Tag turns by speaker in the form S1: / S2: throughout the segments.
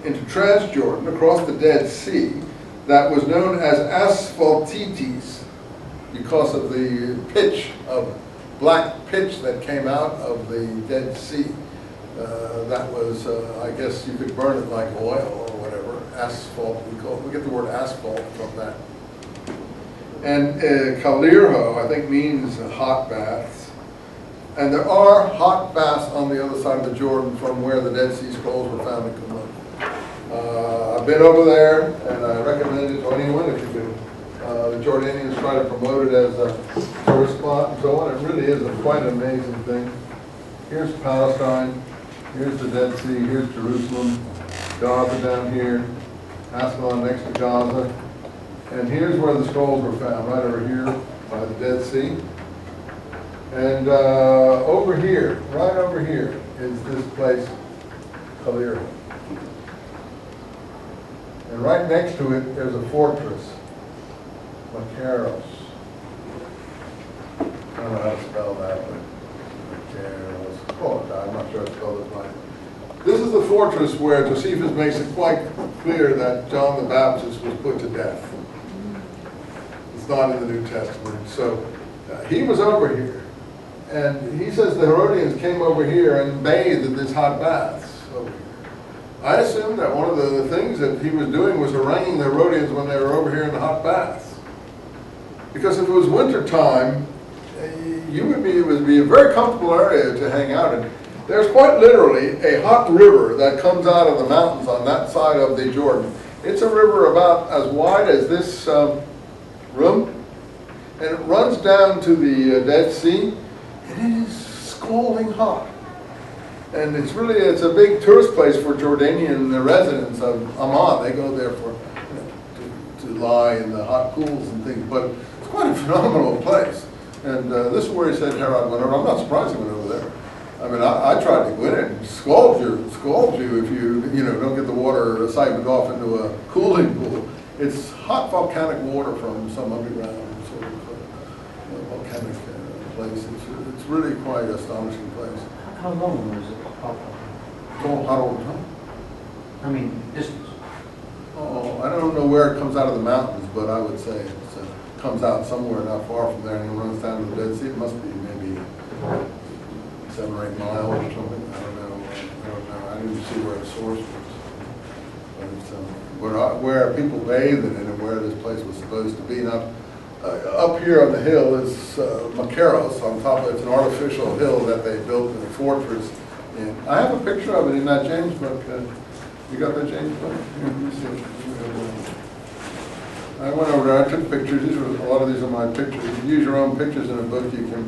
S1: into Transjordan across the Dead Sea that was known as asphaltites because of the pitch of black pitch that came out of the Dead Sea. That was, I guess you could burn it like oil or whatever. Asphalt, we get the word asphalt from that. And Kalirho, I think, means hot baths. And there are hot baths on the other side of the Jordan from where the Dead Sea Scrolls were found in Qumran. I've been over there, and I recommend it to anyone if you could. The Jordanians try to promote it as a tourist spot and so on. It really is quite an amazing thing. Here's Palestine. Here's the Dead Sea. Here's Jerusalem. Gaza down here. Ascalon next to Gaza. And here's where the scrolls were found, right over here by the Dead Sea. And over here, right over here, is this place, Kalirho. And right next to it, there's a fortress, Macaros. I don't know how to spell that, but Macaros. Oh, I'm not sure I spelled it right. This is the fortress where Josephus makes it quite clear that John the Baptist was put to death. It's not in the New Testament. So he was over here. And he says the Herodians came over here and bathed in these hot baths over here. I assume that one of the things that he was doing was haranguing the Herodians when they were over here in the hot baths. Because if it was winter time, it would be a very comfortable area to hang out in. There's quite literally a hot river that comes out of the mountains on that side of the Jordan. It's a river about as wide as this room, and it runs down to the Dead Sea, and it is scalding hot. And it's a big tourist place for Jordanian residents of Amman. They go there for to lie in the hot pools and things, but it's quite a phenomenal place. And this is where he said Herod went over. I'm not surprised he went over there. I mean, I tried to go in it and scald you if you don't get the water siphoned off into a cooling pool. It's hot volcanic water from some underground sort of volcanic place. It's really quite an astonishing place.
S2: How long was it hot?
S1: Hot all the time.
S2: I mean, distance.
S1: Oh, I don't know where it comes out of the mountains, but I would say it comes out somewhere not far from there and it runs down to the Dead Sea. It must be maybe 7 or 8 miles or something. I don't know. I didn't see where the source was. But where people bathed in it and where this place was supposed to be. Now, up here on the hill is Macaros. On top of it's an artificial hill that they built in a fortress. And I have a picture of it in that James book. You got that James book? Here, let me see. I went over there. I took pictures. A lot of these are my pictures. If you use your own pictures in a book, you can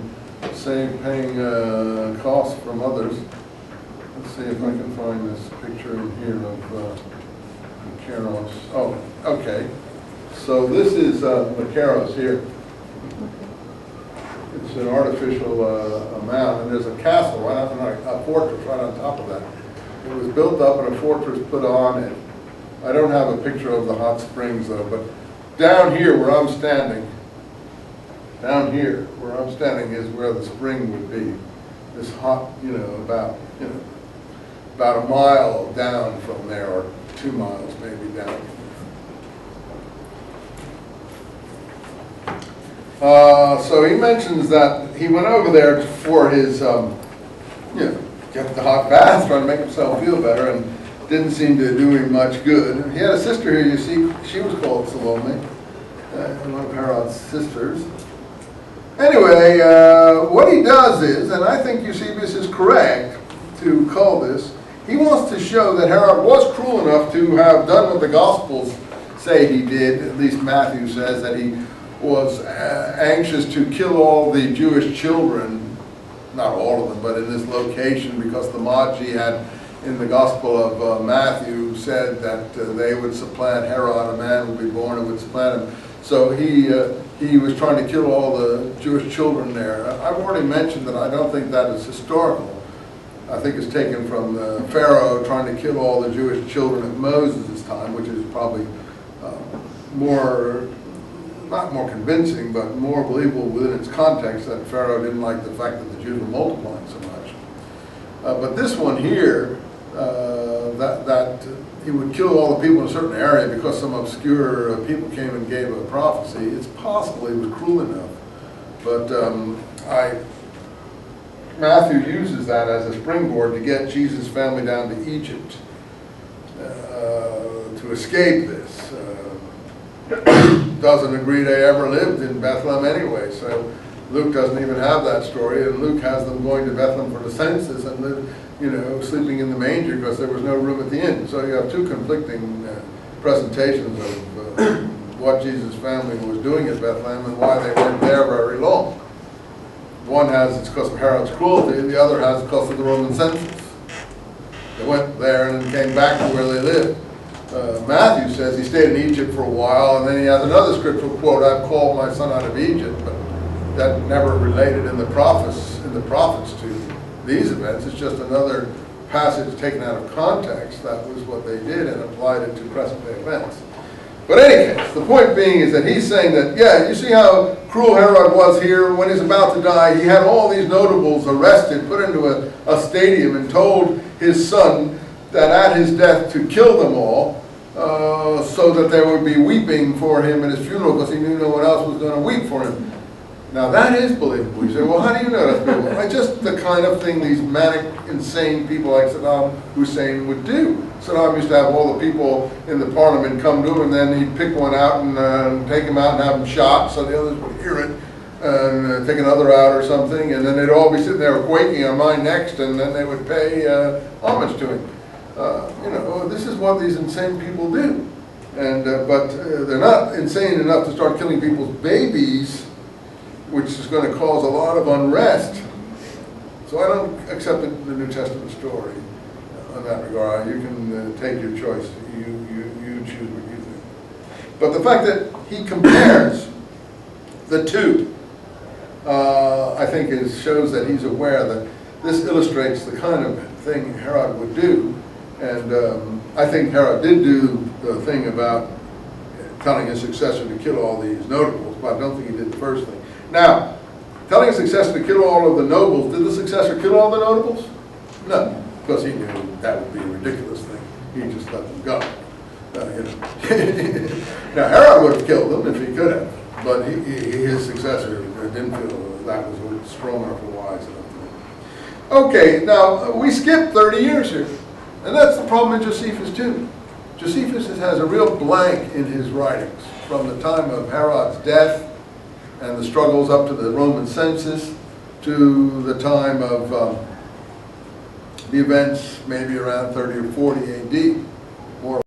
S1: save paying costs from others. Let's see if I can find this picture in here of Macaros. Oh, okay. So this is Macaros here. It's an artificial mound, and there's a castle right on, a fortress right on top of that. It was built up and a fortress put on it. I don't have a picture of the hot springs though, but down here where I'm standing, is where the spring would be. This hot, about a mile down from there, or 2 miles maybe down. So he mentions that he went over there for his, get the hot bath, trying to make himself feel better, and didn't seem to do him much good. He had a sister here, you see, she was called Salome, one of Herod's sisters. Anyway, what he does is, and I think Eusebius is correct to call this, he wants to show that Herod was cruel enough to have done what the Gospels say he did. At least Matthew says that he was anxious to kill all the Jewish children, not all of them, but in this location, because the Magi had, in the Gospel of Matthew, said that they would supplant Herod, a man would be born and would supplant him. So he was trying to kill all the Jewish children there. I've already mentioned that I don't think that is historical. I think it's taken from the Pharaoh trying to kill all the Jewish children at Moses' time, which is probably not more convincing, but more believable within its context, that Pharaoh didn't like the fact that the Jews were multiplying so much. But this one here, that he would kill all the people in a certain area because some obscure people came and gave a prophecy. It's possible he was cruel enough, but Matthew uses that as a springboard to get Jesus' family down to Egypt to escape this. Doesn't agree they ever lived in Bethlehem anyway, so Luke doesn't even have that story, and Luke has them going to Bethlehem for the census and sleeping in the manger because there was no room at the inn. So you have two conflicting presentations of what Jesus' family was doing at Bethlehem and why they weren't there very long. One has it's because of Herod's cruelty, the other has because of the Roman census. They went there and then came back to where they lived. Matthew says he stayed in Egypt for a while, and then he has another scriptural quote, "I've called my son out of Egypt," but that never related in the prophets to these events. It's just another passage taken out of context. That was what they did and applied it to present day events. But in any case, the point being is that he's saying that, yeah, you see how cruel Herod was here when he's about to die. He had all these notables arrested, put into a stadium, and told his son that at his death to kill them all, so that there would be weeping for him at his funeral because he knew no one else was going to weep for him. Now that is believable. You say, well, how do you know that's believable? It's just the kind of thing these manic, insane people like Saddam Hussein would do. Saddam used to have all the people in the parliament come to him, and then he'd pick one out and take him out and have him shot so the others would hear it, and take another out or something, and then they'd all be sitting there quaking, on mine next, and then they would pay homage to him. This is what these insane people do. And but they're not insane enough to start killing people's babies, which is going to cause a lot of unrest. So I don't accept the New Testament story in that regard. You can take your choice. You choose what you think. But the fact that he compares the two, I think shows that he's aware that this illustrates the kind of thing Herod would do. And I think Herod did do the thing about telling his successor to kill all these notables, but I don't think he did the first thing. Now, telling his successor to kill all of the nobles, did the successor kill all the notables? No, because he knew that would be a ridiculous thing. He just let them go. Now, Herod would have killed them if he could have, but his successor didn't feel that was strong enough or wise enough to do. Okay, now, we skipped 30 years here, and that's the problem in Josephus too. Josephus has a real blank in his writings from the time of Herod's death and the struggles up to the Roman census to the time of the events maybe around 30 or 40 AD. More